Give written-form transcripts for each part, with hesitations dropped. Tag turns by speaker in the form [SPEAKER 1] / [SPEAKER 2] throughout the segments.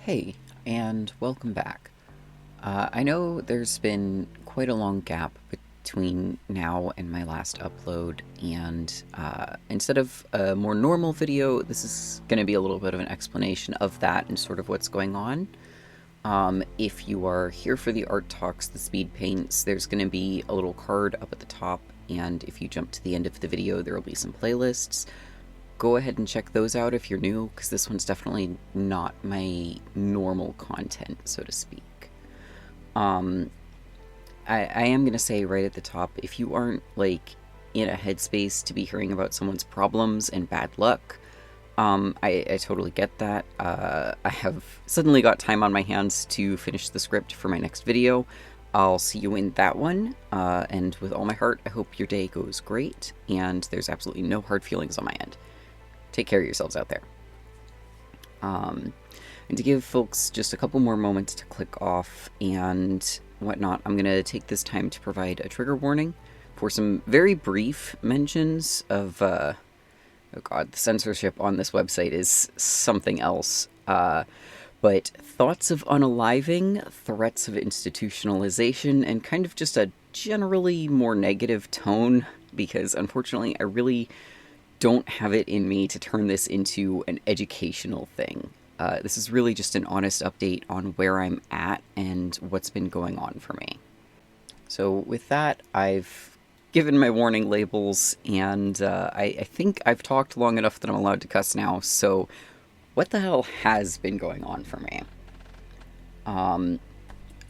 [SPEAKER 1] Hey, and welcome back. I know there's been quite a long gap between now and my last upload, and instead of a more normal video, this is going to be a little bit of an explanation of that and sort of what's going on. If you are here for the art talks, the speed paints, there's going to be a little card up at the top, and if you jump to the end of the video, there will be some playlists. Go ahead and check those out if you're new, because this one's definitely not my normal content, so to speak. I am going to say right at the top, if you aren't, like, in a headspace to be hearing about someone's problems and bad luck, I totally get that. I have suddenly got time on my hands to finish the script for my next video. I'll see you in that one, and with all my heart, I hope your day goes great, and there's absolutely no hard feelings on my end. Take care of yourselves out there. And to give folks just a couple more moments to click off and whatnot, I'm going to take this time to provide a trigger warning for some very brief mentions of, oh god, the censorship on this website is something else. But thoughts of unaliving, threats of institutionalization, and kind of just a generally more negative tone, because unfortunately I really don't have it in me to turn this into an educational thing. This is really just an honest update on where I'm at and what's been going on for me. So with that, I've given my warning labels, and I think I've talked long enough that I'm allowed to cuss now, so what the hell has been going on for me?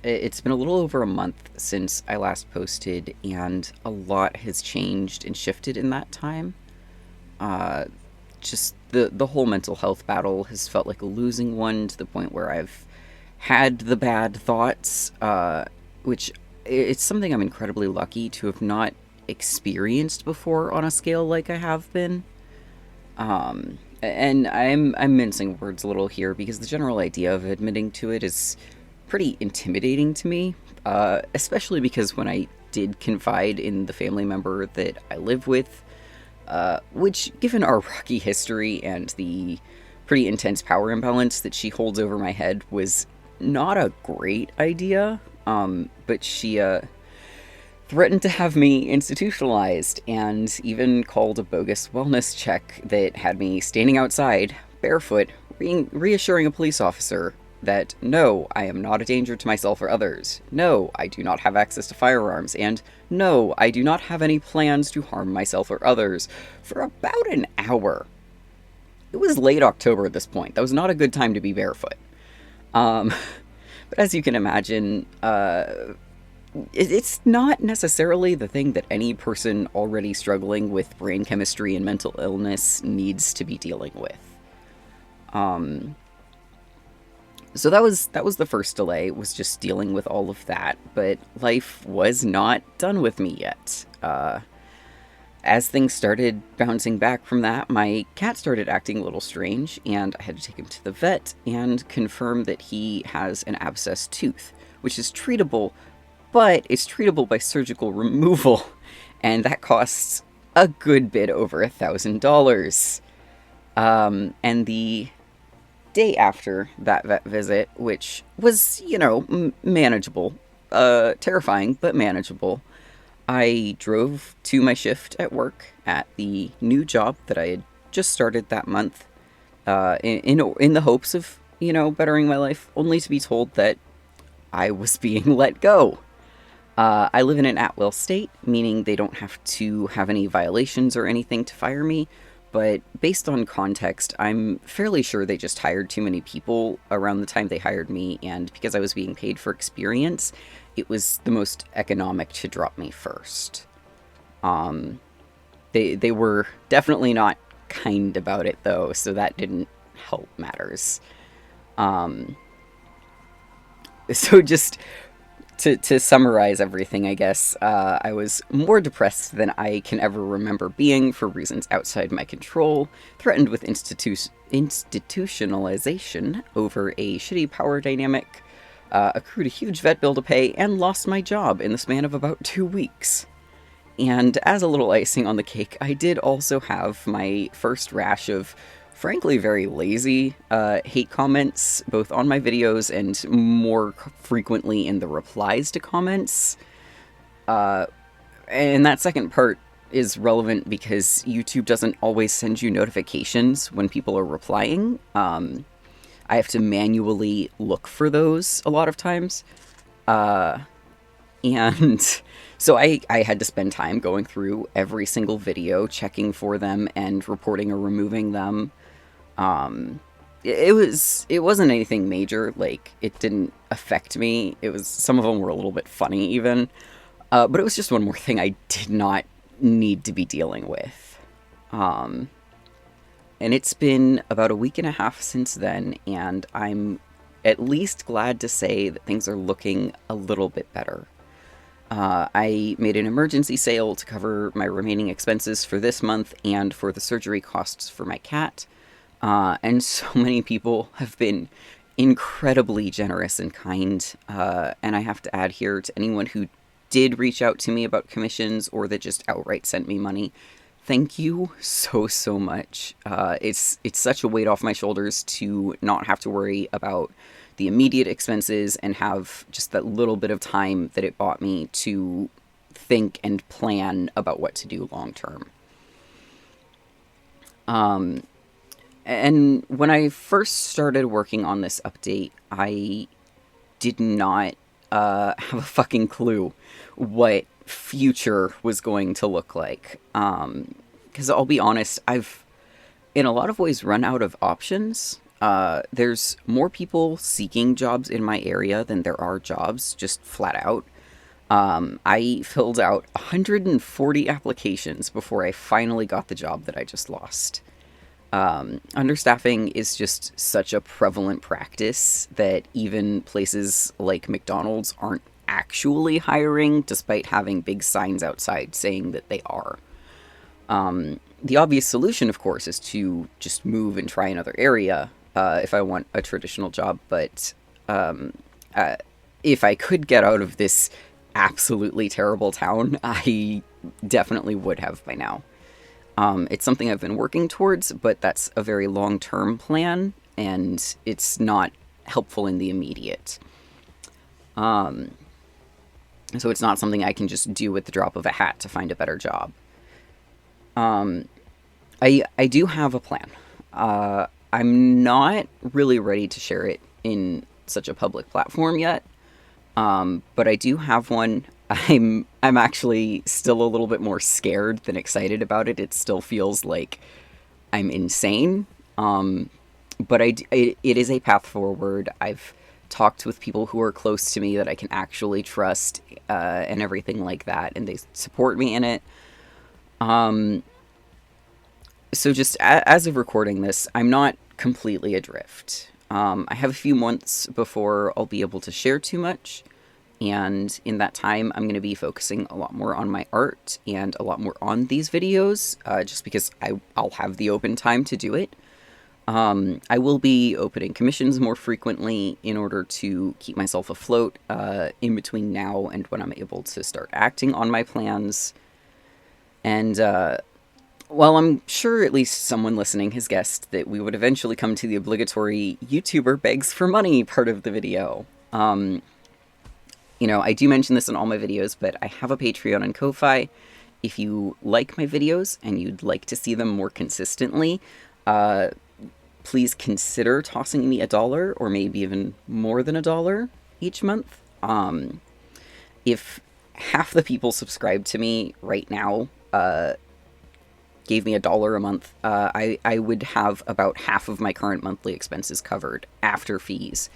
[SPEAKER 1] It's been a little over a month since I last posted, and a lot has changed and shifted in that time. Just the whole mental health battle has felt like a losing one, to the point where I've had the bad thoughts, which it's something I'm incredibly lucky to have not experienced before on a scale like I have been. And I'm mincing words a little here, because the general idea of admitting to it is pretty intimidating to me, especially because when I did confide in the family member that I live with, which, given our rocky history and the pretty intense power imbalance that she holds over my head, was not a great idea. But she threatened to have me institutionalized, and even called a bogus wellness check that had me standing outside, barefoot, reassuring a police officer that, no, I am not a danger to myself or others. No, I do not have access to firearms. And no, I do not have any plans to harm myself or others, for about an hour. It was late October at this point. That was not a good time to be barefoot. But as you can imagine, it's not necessarily the thing that any person already struggling with brain chemistry and mental illness needs to be dealing with. So that was the first delay, was just dealing with all of that, but life was not done with me yet. As things started bouncing back from that, my cat started acting a little strange, and I had to take him to the vet and confirm that he has an abscessed tooth, which is treatable, but it's treatable by surgical removal, and that costs a good bit over $1,000. And the day after that vet visit, which was, manageable, terrifying, but manageable, I drove to my shift at work at the new job that I had just started that month, in the hopes of, bettering my life, only to be told that I was being let go. I live in an at-will state, meaning they don't have to have any violations or anything to fire me, but based on context, I'm fairly sure they just hired too many people around the time they hired me, and because I was being paid for experience, it was the most economic to drop me first. They were definitely not kind about it, though, so that didn't help matters. So just to summarize everything, I guess, I was more depressed than I can ever remember being, for reasons outside my control, threatened with institutionalization over a shitty power dynamic, accrued a huge vet bill to pay, and lost my job in the span of about 2 weeks. And as a little icing on the cake, I did also have my first rash of frankly very lazy. Hate comments, both on my videos and more frequently in the replies to comments. And that second part is relevant because YouTube doesn't always send you notifications when people are replying. I have to manually look for those a lot of times. And so I had to spend time going through every single video, checking for them and reporting or removing them. It wasn't anything major, like it didn't affect me. It was, some of them were a little bit funny even. But it was just one more thing I did not need to be dealing with. And it's been about a week and a half since then, and I'm at least glad to say that things are looking a little bit better. I made an emergency sale to cover my remaining expenses for this month and for the surgery costs for my cat. And so many people have been incredibly generous and kind. And I have to add here, to anyone who did reach out to me about commissions or that just outright sent me money, thank you so, so much. It's such a weight off my shoulders to not have to worry about the immediate expenses and have just that little bit of time that it bought me to think and plan about what to do long term. And when I first started working on this update, I did not have a fucking clue what future was going to look like. Because I'll be honest, I've in a lot of ways run out of options. There's more people seeking jobs in my area than there are jobs, just flat out. I filled out 140 applications before I finally got the job that I just lost. Understaffing is just such a prevalent practice that even places like McDonald's aren't actually hiring, despite having big signs outside saying that they are. The obvious solution, of course, is to just move and try another area if I want a traditional job, but if I could get out of this absolutely terrible town, I definitely would have by now. It's something I've been working towards, but that's a very long-term plan, and it's not helpful in the immediate. So it's not something I can just do with the drop of a hat to find a better job. I do have a plan. I'm not really ready to share it in such a public platform yet, but I do have one. I'm actually still a little bit more scared than excited about it. It still feels like I'm insane, but it is a path forward. I've talked with people who are close to me that I can actually trust, and everything like that, and they support me in it. So just as of recording this, I'm not completely adrift. I have a few months before I'll be able to share too much. And in that time, I'm going to be focusing a lot more on my art and a lot more on these videos, just because I'll have the open time to do it. I will be opening commissions more frequently in order to keep myself afloat in between now and when I'm able to start acting on my plans. And while I'm sure at least someone listening has guessed that we would eventually come to the obligatory YouTuber begs for money part of the video. I do mention this in all my videos, but I have a Patreon and Ko-Fi. If you like my videos and you'd like to see them more consistently, please consider tossing me $1 or maybe even more than $1 each month. If half the people subscribed to me right now gave me $1 a month, I would have about half of my current monthly expenses covered after fees.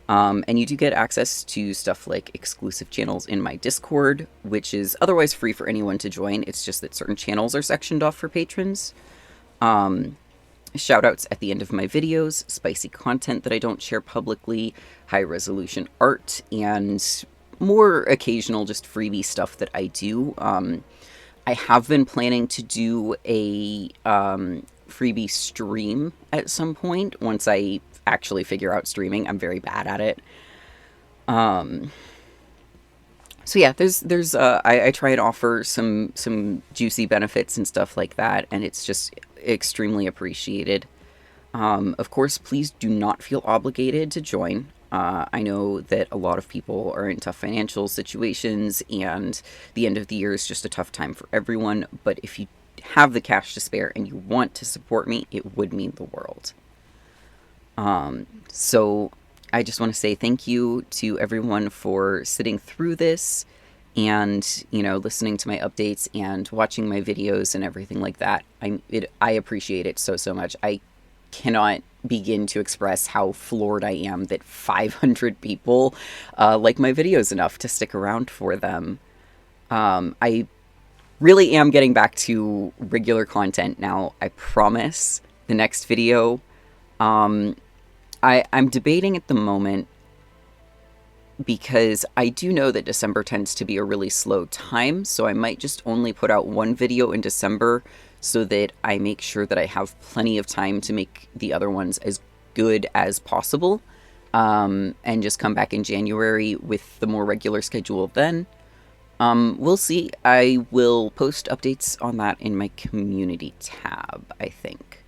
[SPEAKER 1] And you do get access to stuff like exclusive channels in my Discord, which is otherwise free for anyone to join. It's just that certain channels are sectioned off for patrons. Shoutouts at the end of my videos, spicy content that I don't share publicly, high-resolution art, and more occasional just freebie stuff that I do. I have been planning to do a freebie stream at some point once I actually figure out streaming. I'm very bad at it. So yeah, there's I try and offer some juicy benefits and stuff like that, and it's just extremely appreciated. Of course, please do not feel obligated to join. I know that a lot of people are in tough financial situations, and the end of the year is just a tough time for everyone. But if you have the cash to spare and you want to support me, it would mean the world. So I just want to say thank you to everyone for sitting through this and, listening to my updates and watching my videos and everything like that. I appreciate it so much. I cannot begin to express how floored I am that 500 people like my videos enough to stick around for them. I really am getting back to regular content now. I promise. The next video. I'm debating at the moment because I do know that December tends to be a really slow time, so I might just only put out one video in December so that I make sure that I have plenty of time to make the other ones as good as possible, and just come back in January with the more regular schedule then. We'll see. I will post updates on that in my community tab, I think.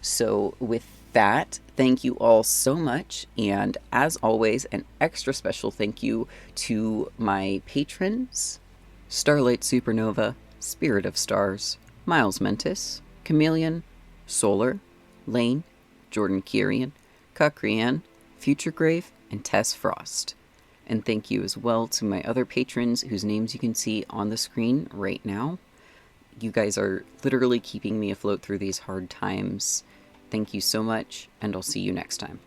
[SPEAKER 1] So with that, thank you all so much, and as always, an extra special thank you to my patrons: Starlight Supernova, Spirit of Stars, Miles Mentis, Chameleon, Solar, Lane, Jordan Kirian, Kakrian, Future Grave, and Tess Frost. And thank you as well to my other patrons whose names you can see on the screen right now. You guys are literally keeping me afloat through these hard times. Thank you so much, and I'll see you next time.